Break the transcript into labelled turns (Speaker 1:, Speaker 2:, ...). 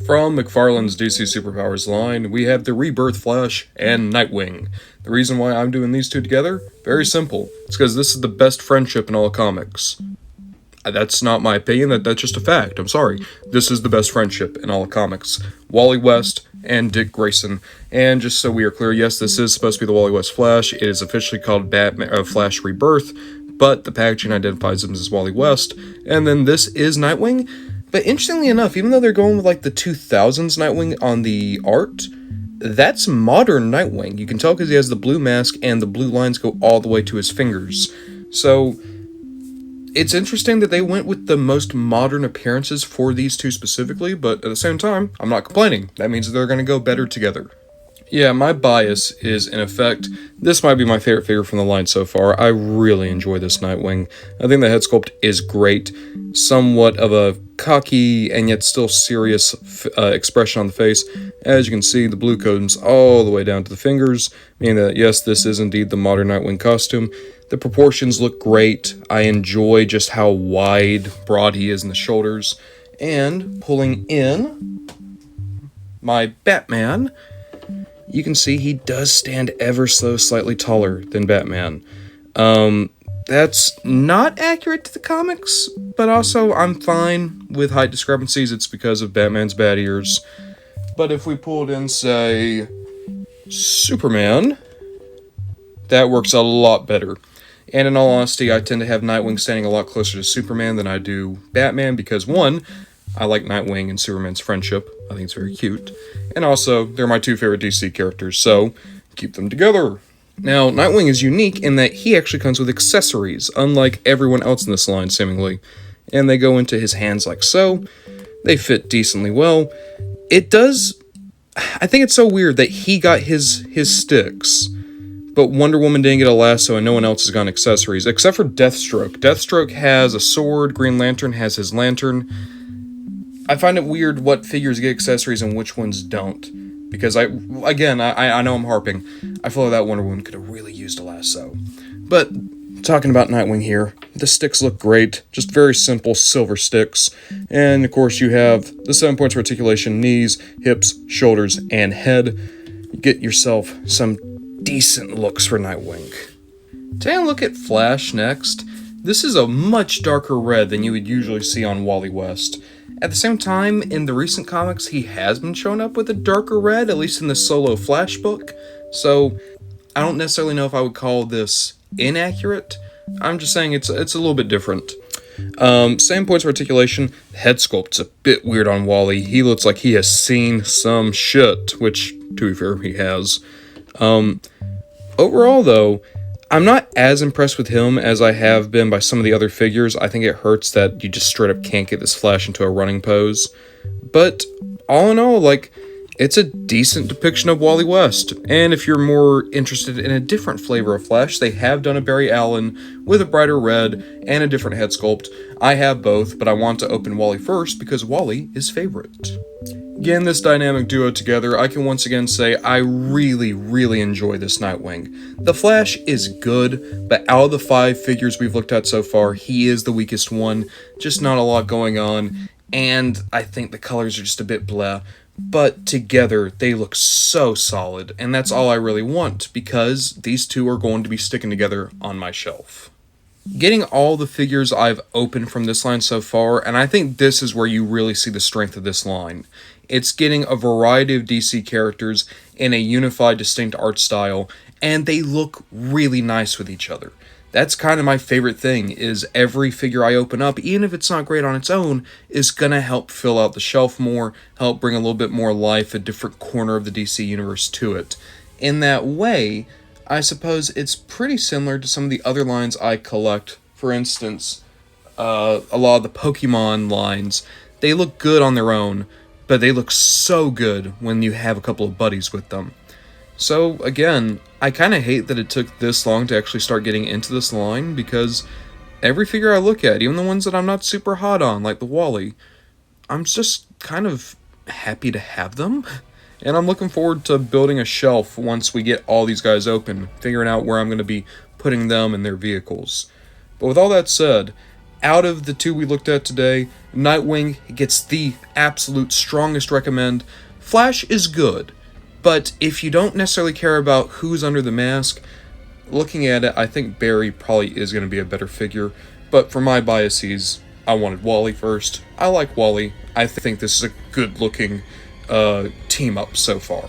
Speaker 1: From McFarlane's DC Superpowers line, we have the Rebirth Flash and Nightwing. The reason why I'm doing these two together? Very simple. It's because this is the best friendship in all comics. That's not my opinion, that's just a fact. I'm sorry. This is the best friendship in all comics. Wally West and Dick Grayson. And just so we are clear, yes, this is supposed to be the Wally West Flash. It is officially called Flash Rebirth, but the packaging identifies him as Wally West. And then this is Nightwing. But interestingly enough, even though they're going with like the 2000s Nightwing on the art, that's modern Nightwing. You can tell because he has the blue mask and the blue lines go all the way to his fingers. So it's interesting that they went with the most modern appearances for these two specifically, but at the same time, I'm not complaining. That means they're going to go better together. Yeah, my bias is, in effect, this might be my favorite figure from the line so far. I really enjoy this Nightwing. I think the head sculpt is great. Somewhat of a cocky and yet still serious expression on the face. As you can see, the blue comes all the way down to the fingers, meaning that, yes, this is indeed the modern Nightwing costume. The proportions look great. I enjoy just how wide, broad he is in the shoulders. And pulling in my Batman, you can see he does stand ever so slightly taller than Batman. That's not accurate to the comics, but also I'm fine with height discrepancies. It's because of Batman's bat ears. But if we pulled in, say, Superman, that works a lot better. And in all honesty, I tend to have Nightwing standing a lot closer to Superman than I do Batman because, one, I like Nightwing and Superman's friendship. I think it's very cute. And also, they're my two favorite DC characters, so keep them together. Now, Nightwing is unique in that he actually comes with accessories, unlike everyone else in this line, seemingly. And they go into his hands like so. They fit decently well. It does... I think it's so weird that he got his sticks, but Wonder Woman didn't get a lasso and no one else has gotten accessories, except for Deathstroke. Deathstroke has a sword, Green Lantern has his lantern. I find it weird what figures get accessories and which ones don't. Because I know I'm harping. I feel like that Wonder Woman could have really used a lasso. But, talking about Nightwing here, the sticks look great. Just very simple silver sticks. And, of course, you have the 7 points of articulation, knees, hips, shoulders, and head. You get yourself some decent looks for Nightwing. Taking a look at Flash next. This is a much darker red than you would usually see on Wally West. At the same time, in the recent comics, he has been showing up with a darker red, at least in the solo Flash book. So, I don't necessarily know if I would call this inaccurate. I'm just saying it's a little bit different. Same points of articulation. Head sculpt's a bit weird on Wally. He looks like he has seen some shit, which, to be fair, he has. Overall, though, I'm not as impressed with him as I have been by some of the other figures. I think it hurts that you just straight up can't get this Flash into a running pose. But, all in all, it's a decent depiction of Wally West. And if you're more interested in a different flavor of Flash, they have done a Barry Allen with a brighter red and a different head sculpt. I have both, but I want to open Wally first because Wally is favorite. Again, this dynamic duo together, I can once again say I really, really enjoy this Nightwing. The Flash is good, but out of the 5 figures we've looked at so far, he is the weakest one. Just not a lot going on, and I think the colors are just a bit blah. But together, they look so solid, and that's all I really want, because these two are going to be sticking together on my shelf. Getting all the figures I've opened from this line so far, and I think this is where you really see the strength of this line. It's getting a variety of DC characters in a unified, distinct art style, and they look really nice with each other. That's kind of my favorite thing, is every figure I open up, even if it's not great on its own, is gonna help fill out the shelf more, help bring a little bit more life, a different corner of the DC universe to it. In that way, I suppose it's pretty similar to some of the other lines I collect. For instance, a lot of the Pokemon lines, they look good on their own, but they look so good when you have a couple of buddies with them. So, again, I kind of hate that it took this long to actually start getting into this line, because every figure I look at, even the ones that I'm not super hot on, like the Wally, I'm just kind of happy to have them. And I'm looking forward to building a shelf once we get all these guys open, figuring out where I'm going to be putting them and their vehicles. But with all that said, out of the two we looked at today, Nightwing gets the absolute strongest recommend. Flash is good, but if you don't necessarily care about who's under the mask, looking at it, I think Barry probably is going to be a better figure. But for my biases, I wanted Wally first. I like Wally. I think this is a good looking team up so far.